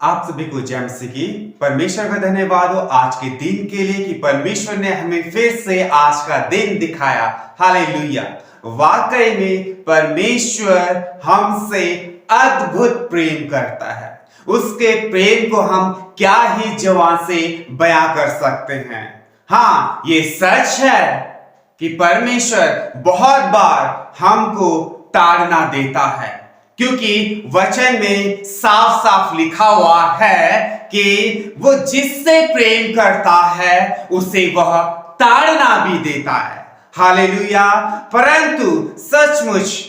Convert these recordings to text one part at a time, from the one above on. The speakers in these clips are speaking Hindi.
आप सभी को जय मसीह की परमेश्वर का धन्यवाद हो आज के दिन के लिए कि परमेश्वर ने हमें फिर से आज का दिन दिखाया। हालेलुया। वाकई में परमेश्वर हमसे अद्भुत प्रेम करता है। उसके प्रेम को हम क्या ही जबान से बयां कर सकते हैं। हाँ, ये सच है कि परमेश्वर बहुत बार हमको ताड़ना देता है, क्योंकि वचन में साफ साफ लिखा हुआ है कि वो जिससे प्रेम करता है उसे वह ताड़ना भी देता है। हालेलुया। परंतु सचमुच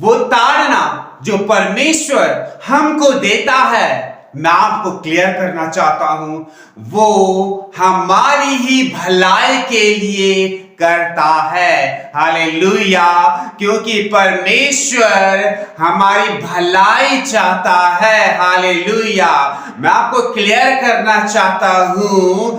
वो ताड़ना जो परमेश्वर हमको देता है, मैं आपको क्लियर करना चाहता हूं, वो हमारी ही भलाई के लिए करता है। हालेलुया। क्योंकि परमेश्वर हमारी भलाई चाहता है। हालेलुया। मैं आपको क्लियर करना चाहता हूं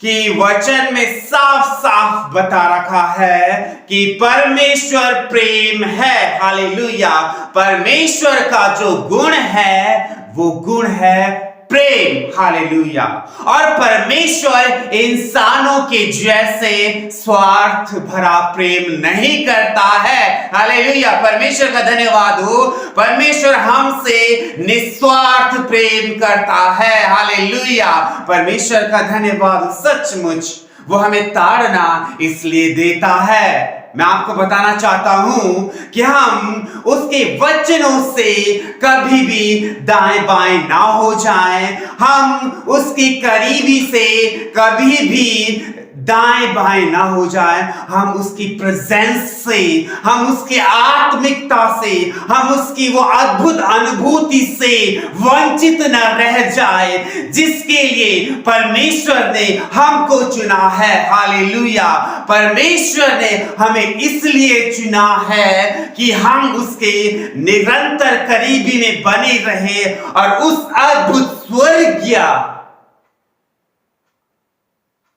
कि वचन में साफ साफ बता रखा है कि परमेश्वर प्रेम है। हालेलुया। परमेश्वर का जो गुण है वो गुण है प्रेम। हालेलुया। और परमेश्वर इंसानों के जैसे स्वार्थ भरा प्रेम नहीं करता है। हालेलुया। परमेश्वर का धन्यवाद हो। परमेश्वर हमसे निस्वार्थ प्रेम करता है। हालेलुया। परमेश्वर का धन्यवाद। सचमुच वो हमें ताड़ना इसलिए देता है। मैं आपको बताना चाहता हूं कि हम उसके वचनों से कभी भी दाएं बाएं ना हो जाएं। हम उसकी करीबी से कभी भी दाएं बाएं ना हो जाएं। हम उसकी प्रेजेंस से, हम उसकी आत्मिकता से, हम उसकी वो अद्भुत अनुभूति से वंचित न रह जाए जिसके लिए परमेश्वर ने हमको चुना है। हालेलुया। परमेश्वर ने हमें इसलिए चुना है कि हम उसके निरंतर करीबी में बने रहे और उस अद्भुत स्वर्गीय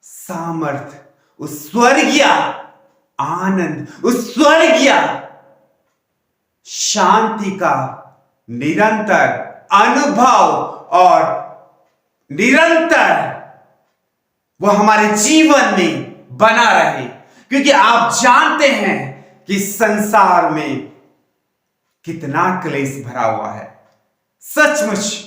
सामर्थ, उस स्वर्गीय आनंद, उस स्वर्गीय शांति का निरंतर अनुभव और निरंतर वो हमारे जीवन में बना रहे। क्योंकि आप जानते हैं कि संसार में कितना क्लेश भरा हुआ है। सचमुच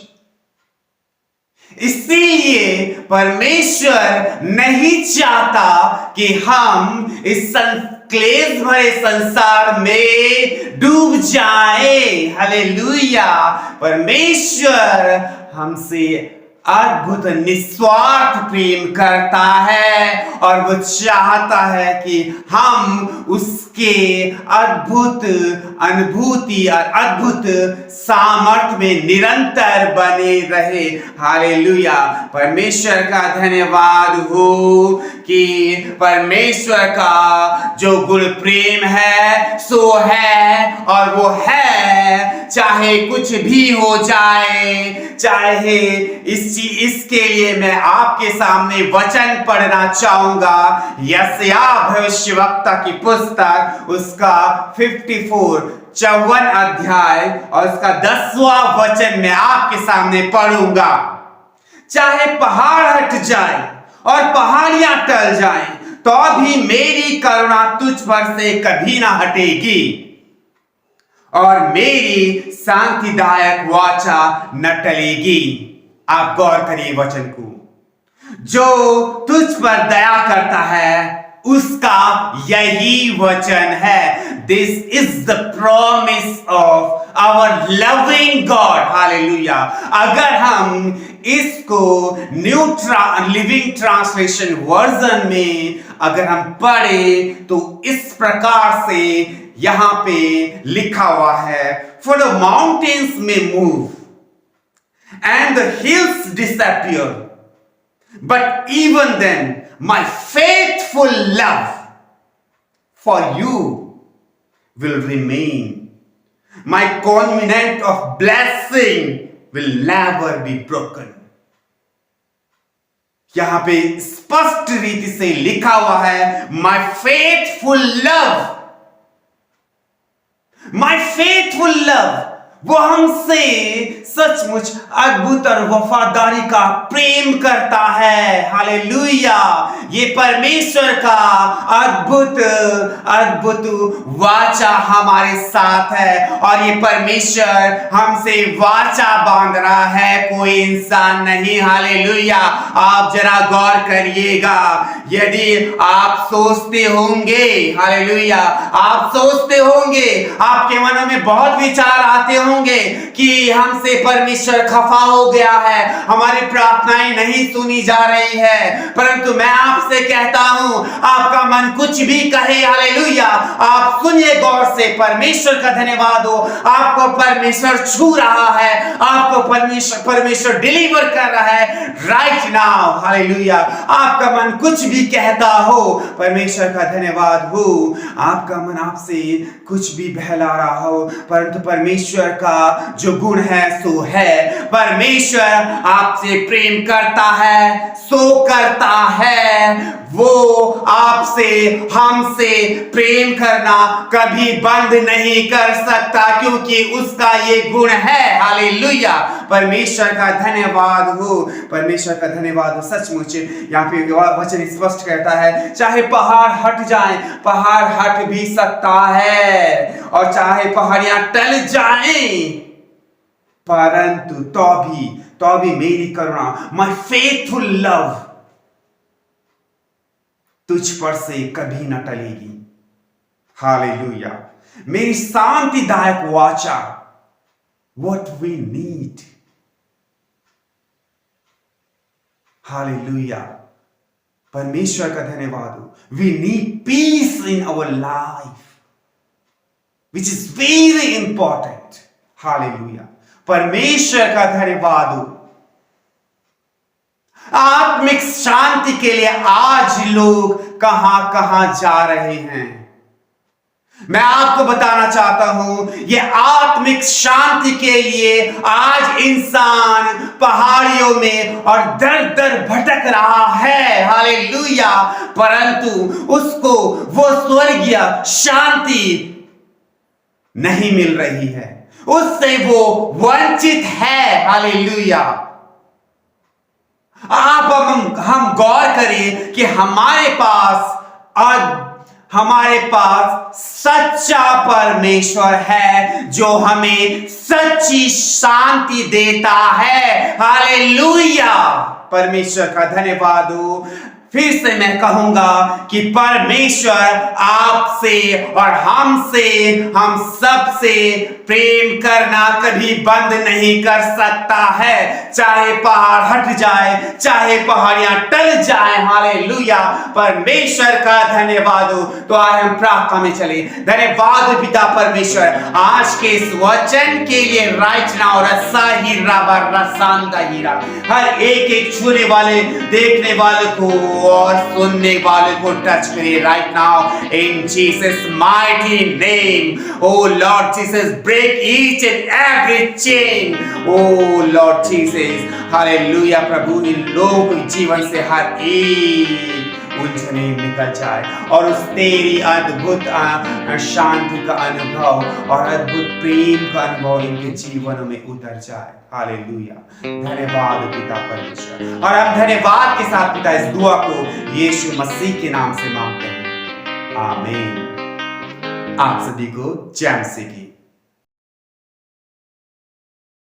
इसीलिए परमेश्वर नहीं चाहता कि हम इस क्लेश भरे संसार में डूब जाएं। हालेलुया। परमेश्वर हमसे अद्भुत निस्वार्थ प्रेम करता है और वो चाहता है कि हम उसके अद्भुत अनुभूति और अद्भुत सामर्थ्य में निरंतर बने रहे। हालेलुया। परमेश्वर का धन्यवाद हो कि परमेश्वर का जो गुण प्रेम है सो है और वो है, चाहे कुछ भी हो जाए। चाहे इसके लिए मैं आपके सामने वचन पढ़ना चाहूंगा। यशायाह भविष्यवक्ता की पुस्तक उसका 54 अध्याय और उसका 10वां वचन मैं आपके सामने पढ़ूंगा। चाहे पहाड़ हट जाए और पहाड़ियां टल जाएं, तो भी मेरी करुणा तुझ पर से कभी ना हटेगी और मेरी शांतिदायक वाचा न टलेगी। आप गौर करिए वचन को। जो तुझ पर दया करता है उसका यही वचन है। This is the promise of our loving God. Hallelujah. अगर हम इसको न्यू लिविंग ट्रांसलेशन वर्जन में अगर हम पढ़े तो इस प्रकार से यहां पे लिखा हुआ है, For the mountains may move and the hills disappear, but even then my faithful love for you will remain. My covenant of blessing will never be broken. यहां पे स्पष्ट रीति से लिखा हुआ है, My faithful love, my faithful love, वो हमसे सचमुच अद्भुत और वफादारी का प्रेम करता है। हालेलुया। ये परमेश्वर का अद्भुत अद्भुत वाचा हमारे साथ है और ये परमेश्वर हमसे वाचा बांध रहा है, कोई इंसान नहीं। हालेलुया। आप जरा गौर करिएगा, यदि आप सोचते होंगे, हालेलुया, आप सोचते होंगे, आपके मनों में बहुत विचार आते होंगे कि हमसे परमेश्वर खफा हो गया है, हमारी प्रार्थनाएं नहीं सुनी जा रही है। परंतु मैं आपसे कहता हूं, आपका मन कुछ भी कहे, हालेलुया, आप सुनिए गौर से। परमेश्वर का धन्यवाद हो, आपको परमेश्वर छू रहा है, आपको परमेश्वर डिलीवर कर रहा है राइट नाउ। हालेलुया। आपका मन कुछ भी कहता हो, परमेश्वर का धन्यवाद हो। आपका मन आपसे कुछ भी बहला रहा हो, परंतु परमेश्वर का जो गुण है सो है। परमेश्वर आपसे प्रेम करता है, सो करता है। वो आपसे, हमसे प्रेम करना कभी बंद नहीं कर सकता, क्योंकि उसका ये गुण है। हालेलुया। परमेश्वर का धन्यवाद हो, परमेश्वर का धन्यवाद हो। सचमुच यहाँ पे वचन स्पष्ट कहता है, चाहे पहाड़ हट जाए, पहाड़ हट भी सकता है, और चाहे पहाड़ियां टल जाएं, परंतु तो भी मेरी करुणा, माय फेथफुल लव, तुझ पर से कभी न टलेगी। हालेलुया। मेरी शांतिदायक वाचा, व्हाट वी नीड। हालेलुया। परमेश्वर का धन्यवाद हो। We need peace in our life, which is very important. Hallelujah. परमेश्वर का धन्यवाद हो। आत्मिक शांति के लिए आज लोग कहां कहां जा रहे हैं, मैं आपको बताना चाहता हूं, ये आत्मिक शांति के लिए आज इंसान पहाड़ियों में और दर दर भटक रहा है। हालेलुया। परंतु उसको वो स्वर्गीय शांति नहीं मिल रही है, उससे वो वंचित है। हालेलुया। हम गौर करें कि हमारे पास सच्चा परमेश्वर है जो हमें सच्ची शांति देता है। हालेलुया। परमेश्वर का धन्यवाद हो। फिर से मैं कहूंगा कि परमेश्वर आपसे और हमसे, हम सबसे प्रेम करना कभी बंद नहीं कर सकता है, चाहे पहाड़ हट जाए, चाहे पहाड़ियां टल जाए। हालेलुया। परमेश्वर का धन्यवाद हो। तो आज हम प्रार्थना में चले। धन्यवाद पिता परमेश्वर आज के इस वचन के लिए राइट नाउ रसा ही रबर रसांदा हीरा, हर एक छूने वाले, देखने वाले को और सुनने वाले को टच करिए right now in Jesus mighty name. O Lord Jesus, break each and every chain. O Lord Jesus, hallelujah. प्रभु इन लोगों के जीवन से हर एक उलझने निकल जाए और उस तेरी अद्भुत शांति का अनुभव और अद्भुत प्रेम का अनुभव इनके जीवनों में उतर जाए। हालेलुया। धन्यवाद पिता परमेश्वर। और हम धन्यवाद के साथ पिता इस दुआ को यीशु मसीह के नाम से मांगते हैं, आमीन। आप सभी को जय मसीह की।